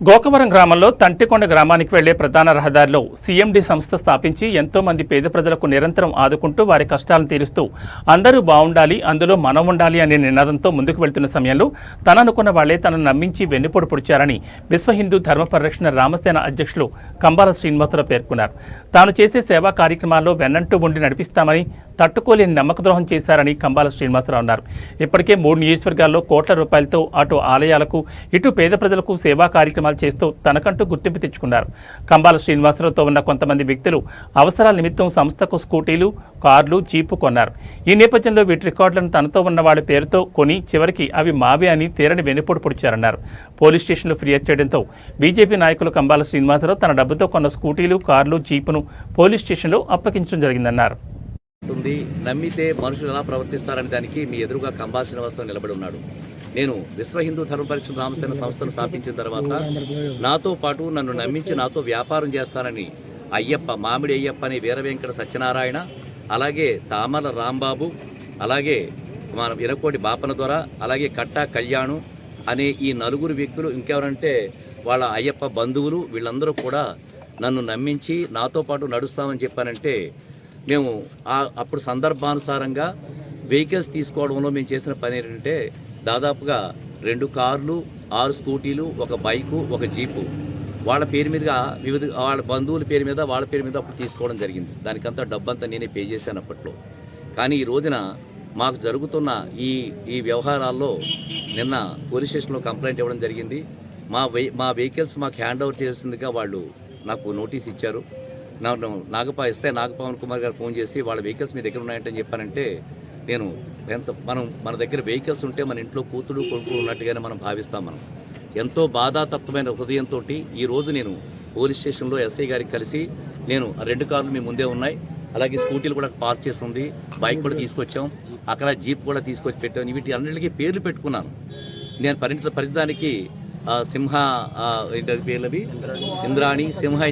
గోకవరం గ్రామంలో తంటికొండ గ్రామానికి వెళ్లే ప్రధాన రహదారిలో సీఎండీ సంస్థ స్థాపించి ఎంతో మంది పేద ప్రజలకు నిరంతరం ఆదుకుంటూ వారి కష్టాలను తీరుస్తూ అందరూ బాగుండాలి, అందులో మనం ఉండాలి అనే నినాదంతో ముందుకు వెళ్తున్న సమయంలో తననుకున్న వాళ్లే తనను నమ్మించి వెన్నుపోటు పొడిచారని విశ్వ హిందూ ధర్మ పరిరక్షణ రామసేన అధ్యక్షులు కంబాల శ్రీనివాసరావు పేర్కొన్నారు. తాను చేసే సేవా కార్యక్రమాల్లో వెన్నంటూ ఉండి నడిపిస్తామని తట్టుకోలేని నమ్మకద్రోహం చేశారని కంబాల శ్రీనివాసరావు అన్నారు. ఇప్పటికే 3 నియోజకవర్గాల్లో కోట్ల రూపాయలతో అటు ఆలయాలకు ఇటు పేద ప్రజలకు సేవా కార్యక్రమాలు చేస్తూ తనకంటూ గుర్తింపు తెచ్చుకున్నారు. కంబాల శ్రీనివాసరావుతో ఉన్న కొంతమంది వ్యక్తులు అవసరాల నిమిత్తం సంస్థకు స్కూటీలు, కార్లు, జీపు కొన్నారు. ఈ నేపథ్యంలో వీటి రికార్డులను తనతో ఉన్న వాళ్ళ పేరుతో కొని చివరికి అవి మావే అని తీరని వెన్నుపోటు పొడిచారన్నారు. పోలీస్ స్టేషన్లో ఫిర్యాదు చేయడంతో బీజేపీ నాయకులు కంబాల శ్రీనివాసరావు తన డబ్బుతో కొన్న స్కూటీలు, కార్లు, జీపును పోలీస్ స్టేషన్లో అప్పగించడం జరిగిందన్నారు. నమ్మితే మనుషులు ఎలా ప్రవర్తిస్తారనే దానికి మీ ఎదురుగా కంబాల శ్రీనివాసరావు నిలబడి ఉన్నాడు. నేను విశ్వ హిందూ ధర్మ పరిరక్షణ రామసేన సంస్థను స్థాపించిన తర్వాత నాతో పాటు నన్ను నమ్మించి నాతో వ్యాపారం చేస్తానని అయ్యప్ప, మామిడి అయ్యప్ప అనే వీర వెంకట సత్యనారాయణ, అలాగే తామల రాంబాబు, అలాగే మన విరకోటి బాపన దొర, అలాగే కట్టా కళ్యాణు అనే ఈ 4 వ్యక్తులు, ఇంకెవరంటే వాళ్ళ అయ్యప్ప బంధువులు, వీళ్ళందరూ కూడా నన్ను నమ్మించి నాతో పాటు నడుస్తామని చెప్పానంటే మేము అప్పుడు సందర్భానుసారంగా వెహికల్స్ తీసుకోవడంలో మేము చేసిన పని ఏంటంటే దాదాపుగా 2 కార్లు, 6 స్కూటీలు, 1 బైకు, 1 జీపు వాళ్ళ పేరు మీదుగా వాళ్ళ బంధువుల పేరు మీద, వాళ్ళ పేరు మీద అప్పుడు తీసుకోవడం జరిగింది. దానికంతా డబ్బంతా నేనే పే చేశాను అప్పట్లో. కానీ ఈ రోజున మాకు జరుగుతున్న ఈ వ్యవహారాల్లో నిన్న పోలీస్ స్టేషన్లో కంప్లైంట్ ఇవ్వడం జరిగింది. మా వెహికల్స్ మాకు హ్యాండ్ ఓవర్ చేసిందిగా వాళ్ళు నాకు నోటీస్ ఇచ్చారు. నన్ను ఎస్ఐ నాగపవన్ కుమార్ గారు ఫోన్ చేసి వాళ్ళ వెహికల్స్ మీ దగ్గర ఉన్నాయంటే చెప్పారంటే నేను మన దగ్గర వెహికల్స్ ఉంటే మన ఇంట్లో కూతుడు కొడుకు ఉన్నట్టుగానే మనం భావిస్తాం. మనం ఎంతో బాధాతత్వమైన హృదయంతో ఈరోజు నేను పోలీస్ స్టేషన్లో ఎస్ఐ గారికి కలిసి నేను 2 కార్లు మీ ముందే ఉన్నాయి, అలాగే స్కూటీలు కూడా పార్క్ చేసి ఉంది, బైక్ కూడా తీసుకొచ్చాం, అక్కడ జీప్ కూడా తీసుకొచ్చి పెట్టాం. వీటి అన్నిటికీ పేర్లు పెట్టుకున్నాను. నేను పరిదానికి సింహ పేర్లవి ఇంద్రాణి, సింహ